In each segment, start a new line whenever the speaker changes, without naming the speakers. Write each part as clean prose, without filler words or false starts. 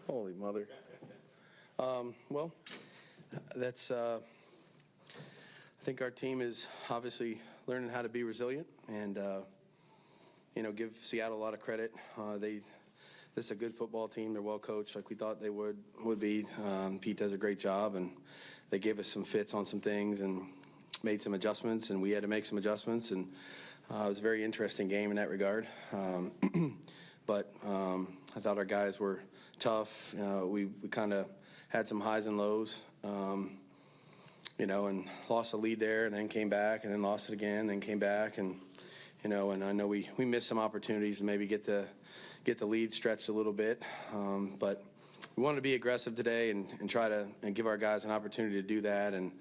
Holy mother. Well, that's, I think our team is obviously learning how to be resilient and, give Seattle a lot of credit. This is a good football team. They're well coached like we thought they would be. Pete does a great job, and they gave us some fits on some things and made some adjustments, and we had to make some adjustments, and it was a very interesting game in that regard. But I thought our guys were tough. We kind of had some highs and lows, and lost the lead there, and then came back, and then lost it again, and then came back, and and I know we missed some opportunities to maybe get the lead stretched a little bit, but we wanted to be aggressive today and try to give our guys an opportunity to do that, and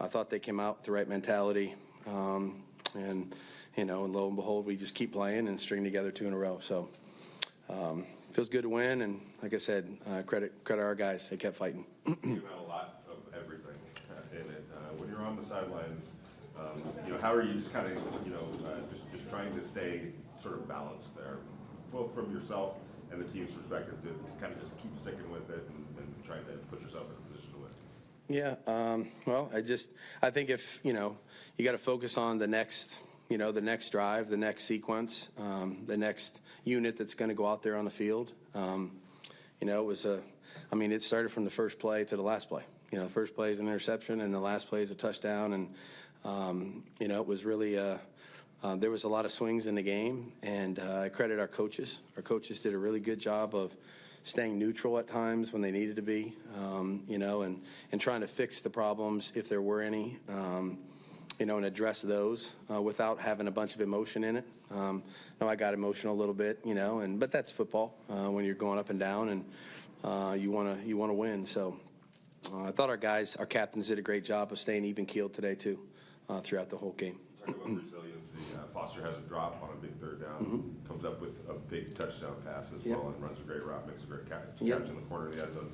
I thought they came out with the right mentality, and lo and behold, we just keep playing and string together 2 in a row. So feels good to win, and like I said, credit our guys. They kept fighting.
You had a lot of everything in it. When you're on the sidelines, how are you just kind of, just trying to stay sort of balanced there, both from yourself and the team's perspective, to kind of just keep sticking with it and trying to put yourself in a position to win?
Yeah, well, I think if, you got to focus on the next drive, the next sequence, the next unit that's going to go out there on the field. It started from the first play to the last play. The first play is an interception, and the last play is a touchdown. And, it was really, there was a lot of swings in the game, and I credit our coaches. Our coaches did a really good job of staying neutral at times when they needed to be, and trying to fix the problems if there were any, and address those without having a bunch of emotion in it. I got emotional a little bit, but that's football when you're going up and down, and you want to win. So I thought our captains did a great job of staying even keeled today too, throughout the whole game.
Talking about resiliency, Foster has a drop on a big third down, comes up with a big touchdown pass as well, and runs a great route, makes a great catch in the corner of the end zone.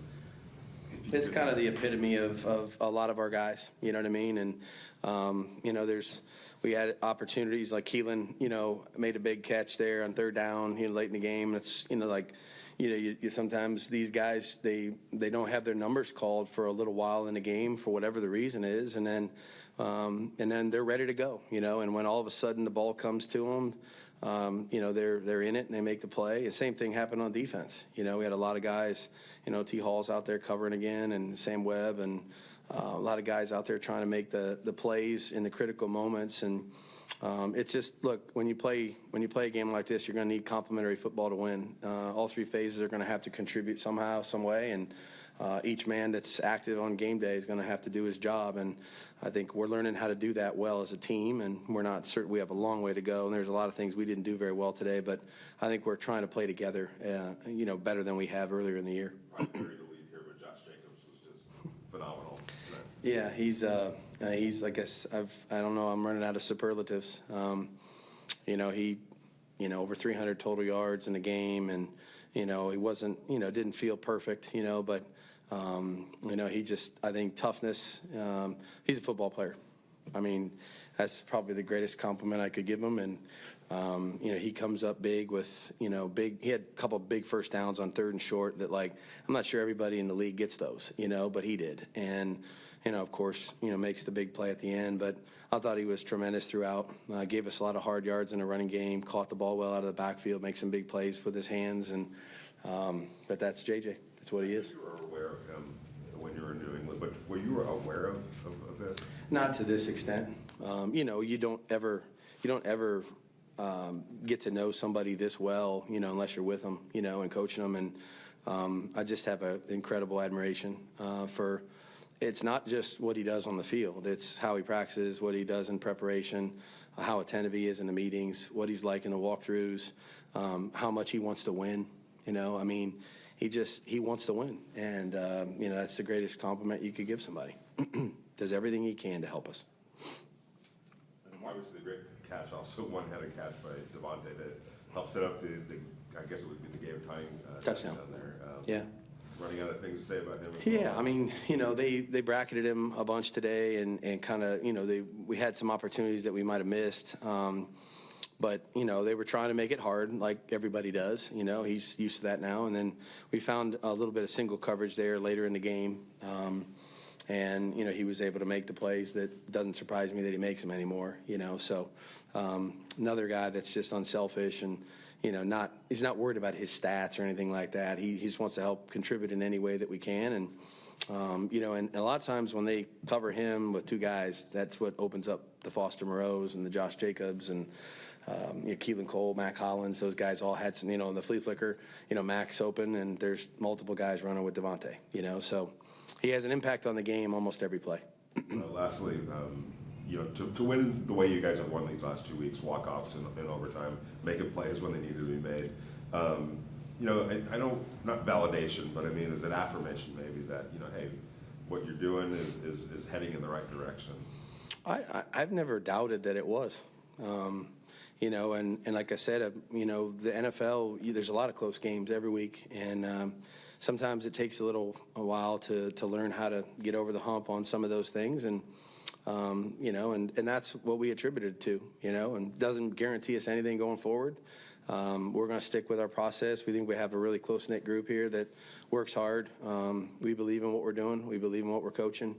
It's kind of the epitome of a lot of our guys, you know what I mean? And, we had opportunities like Keelan, made a big catch there on third down, late in the game. It's, you sometimes these guys, they don't have their numbers called for a little while in the game for whatever the reason is. And then they're ready to go, and when all of a sudden the ball comes to them, they're in it and they make the play. The same thing happened on defense. We had a lot of guys, T. Hall's out there covering again, and Sam Webb, and a lot of guys out there trying to make the plays in the critical moments. And it's just, look, when you play a game like this, you're going to need complementary football to win. All 3 phases are going to have to contribute somehow, some way, and each man that's active on game day is going to have to do his job. And I think we're learning how to do that well as a team, and we're not certain. We have a long way to go, and there's a lot of things we didn't do very well today, but I think we're trying to play together, better than we have earlier in the year.
I buried the lead here, but Josh Jacobs was just phenomenal tonight.
Yeah, he's I guess I don't know, I'm running out of superlatives. He over 300 total yards in the game, and he wasn't, didn't feel perfect, but he just, I think toughness, he's a football player. That's probably the greatest compliment I could give him. And, he comes up big with, he had a couple of big first downs on 3rd and short that, like, I'm not sure everybody in the league gets those, but he did. And, of course, makes the big play at the end. But I thought he was tremendous throughout. Gave us a lot of hard yards in the running game, caught the ball well out of the backfield, makes some big plays with his hands. And, but that's JJ. That's what he is.
You were aware of him when you were in New England, but were you aware of this?
Not to this extent. You don't ever get to know somebody this well, unless you're with them, and coaching them. And I just have an incredible admiration for. It's not just what he does on the field. It's how he practices, what he does in preparation, how attentive he is in the meetings, what he's like in the walkthroughs, how much he wants to win. He wants to win. And, that's the greatest compliment you could give somebody. Does everything he can to help us.
And why was the great catch also one-handed catch by Devontae that helped set up the I guess it would be the game-tying touchdown there.
Yeah.
Running out of things to say about him.
Yeah, they bracketed him a bunch today, and kind of, we had some opportunities that we might have missed. But, they were trying to make it hard like everybody does. He's used to that now. And then we found a little bit of single coverage there later in the game. And, he was able to make the plays that doesn't surprise me that he makes them anymore, So another guy that's just unselfish and, he's not worried about his stats or anything like that. He just wants to help contribute in any way that we can. And, and a lot of times when they cover him with two guys, that's what opens up the Foster Moreaus and the Josh Jacobs and, Keelan Cole, Mac Hollins, those guys all had some, in the flea flicker, Mac's open and there's multiple guys running with Devontae, so he has an impact on the game almost every play.
Lastly, to win the way you guys have won these last 2 weeks, walk-offs in overtime, making plays when they need to be made, I don't, not validation, but I mean, is it affirmation maybe that, hey, what you're doing is heading in the right direction?
I've never doubted that it was. And like I said, the NFL, there's a lot of close games every week, and sometimes it takes a while to learn how to get over the hump on some of those things, and and that's what we attributed to, and doesn't guarantee us anything going forward. We're going to stick with our process. We think we have a really close-knit group here that works hard. We believe in what we're doing. We believe in what we're coaching.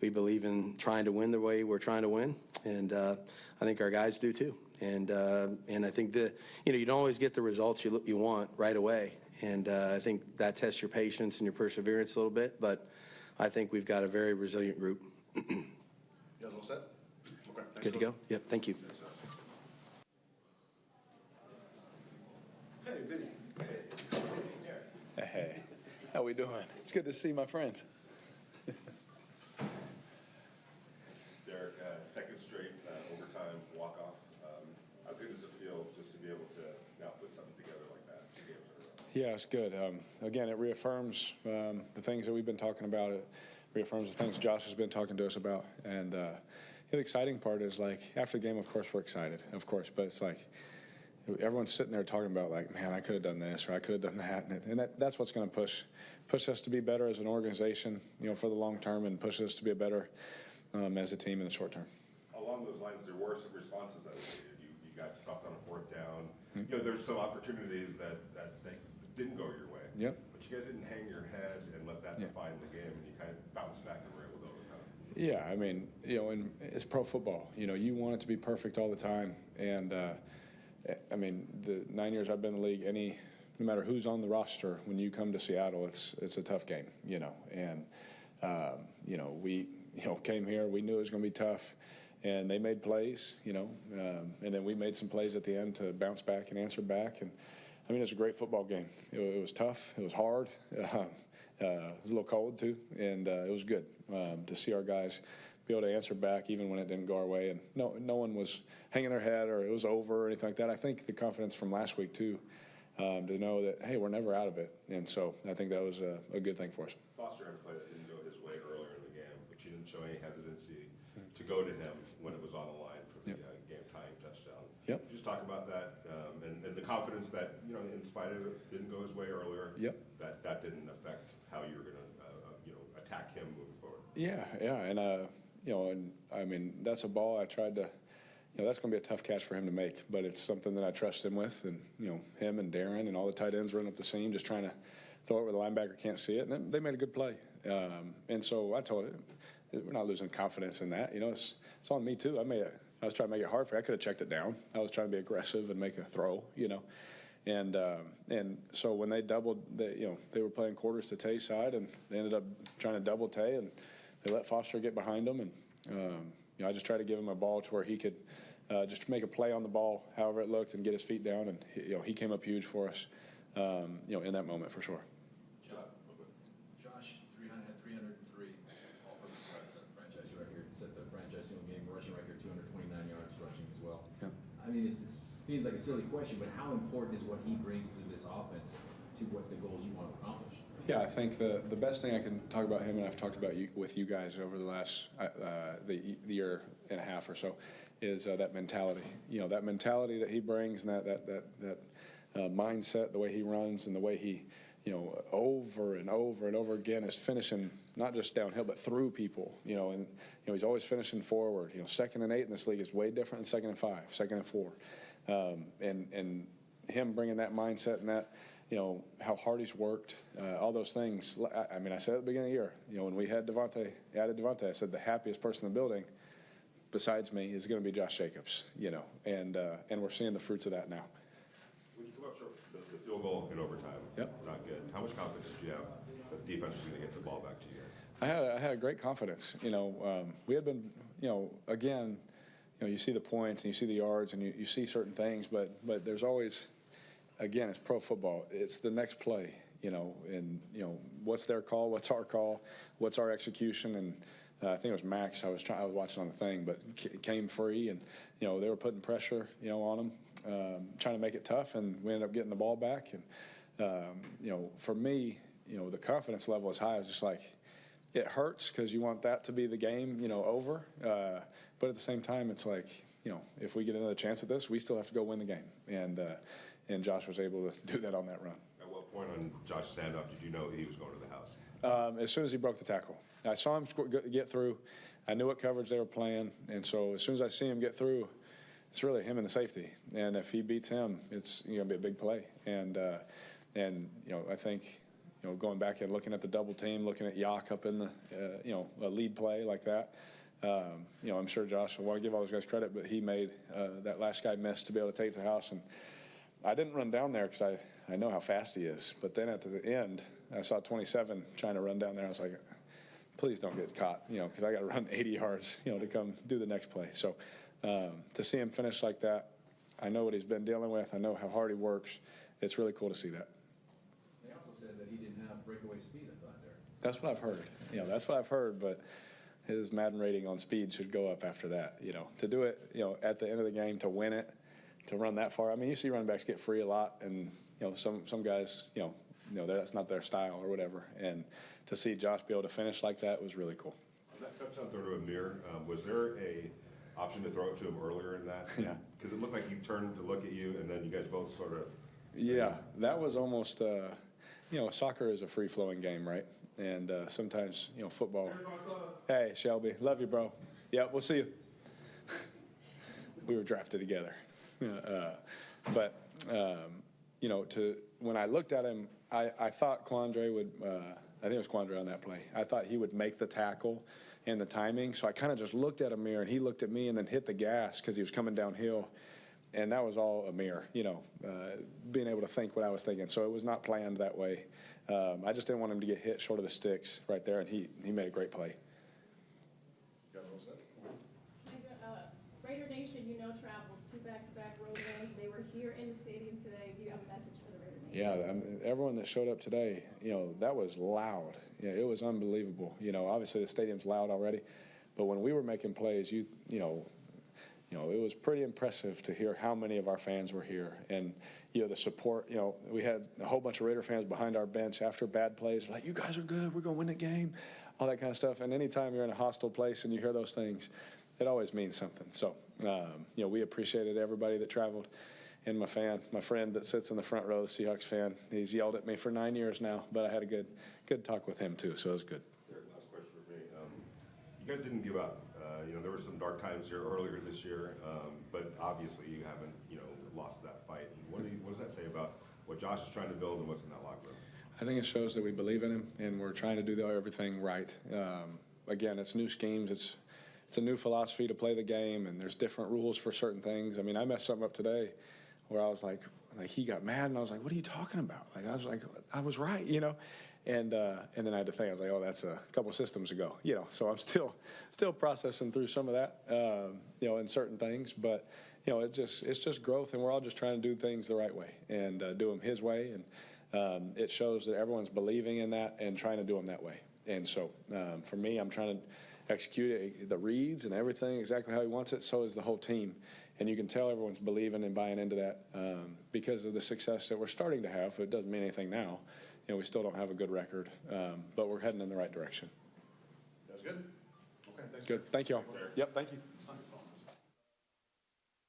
We believe in trying to win the way we're trying to win, and I think our guys do too. And I think you don't always get the results you want right away, and I think that tests your patience and your perseverance a little bit. But I think we've got a very resilient group.
You guys all set? Okay.
Good to go? Yep. Thank you.
Hey, busy.
Hey, how we doing? It's good to see my friends.
Derek, second straight overtime walk-off. How good does it feel just to be able to now put something together like that?
Yeah, it's good. Again, it reaffirms the things that we've been talking about. It reaffirms the things Josh has been talking to us about. And the exciting part is, like, after the game, of course, we're excited, of course. But it's like everyone's sitting there talking about, like, man, I could have done this or I could have done that. And that's what's going to push us to be better as an organization, for the long term, and push us to be better as a team in the short term.
Along those lines, there were some responses that you got stopped on a fourth down. There's some opportunities that didn't go your way.
Yep.
But you guys didn't hang your head and let that define the game, and you kind of bounced back and were able to overcome.
Yeah, I mean, and it's pro football. You want it to be perfect all the time. And, I mean, the 9 years I've been in the league, no matter who's on the roster, when you come to Seattle, it's a tough game, And, we came here, we knew it was going to be tough. And they made plays, and then we made some plays at the end to bounce back and answer back. And, I mean, it was a great football game. It was tough. It was hard. It was a little cold, too. And it was good to see our guys be able to answer back even when it didn't go our way. And no one was hanging their head or it was over or anything like that. I think the confidence from last week, too, to know that, hey, we're never out of it. And so I think that was a good thing for us.
Foster had a play that didn't go his way earlier in the game, but you didn't show any hesitancy to go to him when it was on the line for the game-tying touchdown.
Yep.
Just talk about that and the confidence that, in spite of it didn't go his way earlier, that didn't affect how you were going to, attack him moving forward.
Yeah, and, and I mean, that's a ball I tried to, that's going to be a tough catch for him to make, but it's something that I trust him with, and, him and Darren and all the tight ends running up the seam, just trying to throw it where the linebacker can't see it, and they made a good play. And so I told him, we're not losing confidence in that. It's on me, too. I was trying to make it hard for you. I could have checked it down. I was trying to be aggressive and make a throw, And so when they doubled, they were playing quarters to Tay's side, and they ended up trying to double Tay, and they let Foster get behind them. And, I just tried to give him a ball to where he could just make a play on the ball, however it looked, and get his feet down. And, he came up huge for us, in that moment for sure.
Josh, 303 all-purpose yards, set the franchise record, set the franchise single-game rushing record, 229 yards rushing as well.
Yeah.
I mean, it seems like a silly question, but how important is what he brings to this offense to what the goals you want to accomplish?
Yeah, I think the best thing I can talk about him, and I've talked about with you guys over the last the year and a half or so, is that mentality. That mentality that he brings, and that mindset, the way he runs, and the way he, over and over and over again is finishing not just downhill but through people. And he's always finishing forward. 2nd and 8 in this league is way different than 2nd and 5, 2nd and 4. And him bringing that mindset and that, how hard he's worked, all those things. I mean, I said at the beginning of the year, when we had added Devontae, I said the happiest person in the building besides me is going to be Josh Jacobs, and we're seeing the fruits of that now.
When you come up short, the field goal in overtime,
Yep.
not good. How much confidence do you have that the defense is going to get the ball back to you guys?
I had a great confidence. We had been, again, you see the points and you see the yards and you see certain things, but there's always, again, it's pro football. It's the next play, and what's their call, what's our call, what's our execution, and I think it was Max. I was watching on the thing, but came free, and they were putting pressure, on them, trying to make it tough, and we ended up getting the ball back. And for me, the confidence level is high. It's just like it hurts because you want that to be the game, over. But at the same time, it's like if we get another chance at this, we still have to go win the game. And Josh was able to do that on that run.
At what point on Josh's standoff did you know he was going to the house?
As soon as he broke the tackle. I saw him get through. I knew what coverage they were playing. And so as soon as I see him get through, it's really him and the safety. And if he beats him, it's going to be a big play. And I think, going back and looking at the double team, looking at Yak up in the, a lead play like that, I'm sure Josh, I want to give all those guys credit, but he made that last guy miss to be able to take it to the house. And I didn't run down there because I know how fast he is. But then at the end, I saw 27 trying to run down there. I was like, please don't get caught, because I got to run 80 yards, to come do the next play. So to see him finish like that, I know what he's been dealing with. I know how hard he works. It's really cool to see that.
They also said that he didn't have breakaway speed, I thought, there.
That's what I've heard. That's what I've heard. But his Madden rating on speed should go up after that. To do it, at the end of the game, to win it, to run that far. I mean, you see running backs get free a lot, and some guys, that's not their style or whatever. And to see Josh be able to finish like that was really cool.
On that touchdown throw to Amir, was there a option to throw it to him earlier in that?
Yeah.
Because it looked like he turned to look at you, and then you guys both sort of.
Yeah, that was almost. Soccer is a free-flowing game, right? And sometimes, football. Hey, Shelby, love you, bro. Yeah, we'll see you. We were drafted together. But when I looked at him, I thought Quandre would, I think it was Quandre on that play. I thought he would make the tackle and the timing. So I kind of just looked at Amir, and he looked at me and then hit the gas because he was coming downhill. And that was all Amir, being able to think what I was thinking. So it was not planned that way. I just didn't want him to get hit short of the sticks right there, and he made a great play.
Raider Nation, travels 2 back-to-back road games. They were here in the stadium today. Do you have a message for the Raider Nation?
Yeah, everyone that showed up today, that was loud. Yeah, it was unbelievable. Obviously the stadium's loud already, but when we were making plays, it was pretty impressive to hear how many of our fans were here. And, the support, we had a whole bunch of Raider fans behind our bench after bad plays, like, you guys are good, we're going to win the game, all that kind of stuff. And anytime you're in a hostile place and you hear those things, it always means something. So, we appreciated everybody that traveled. And my friend that sits in the front row, the Seahawks fan, he's yelled at me for 9 years now, but I had a good talk with him too, so it was good.
Last question for me. You guys didn't give up. There were some dark times here earlier this year, but obviously you haven't, lost that fight. What does that say about what Josh is trying to build and what's in that locker room?
I think it shows that we believe in him and we're trying to do everything right. Again, it's new schemes. It's a new philosophy to play the game, and there's different rules for certain things. I mean, I messed something up today where I was like he got mad, and I was like, what are you talking about? I was like, I was right, And then I had to think, I was like, oh, that's a couple systems ago, So I'm still processing through some of that, in certain things. But, it's just growth, and we're all just trying to do things the right way and do them his way. And it shows that everyone's believing in that and trying to do them that way. And so for me, I'm trying to execute the reads and everything exactly how he wants it. So is the whole team. And you can tell everyone's believing and buying into that because of the success that we're starting to have. It doesn't mean anything now. We still don't have a good record, but we're heading in the right direction.
That's good. Okay, thanks.
Good. Thank you all. Yep, thank you.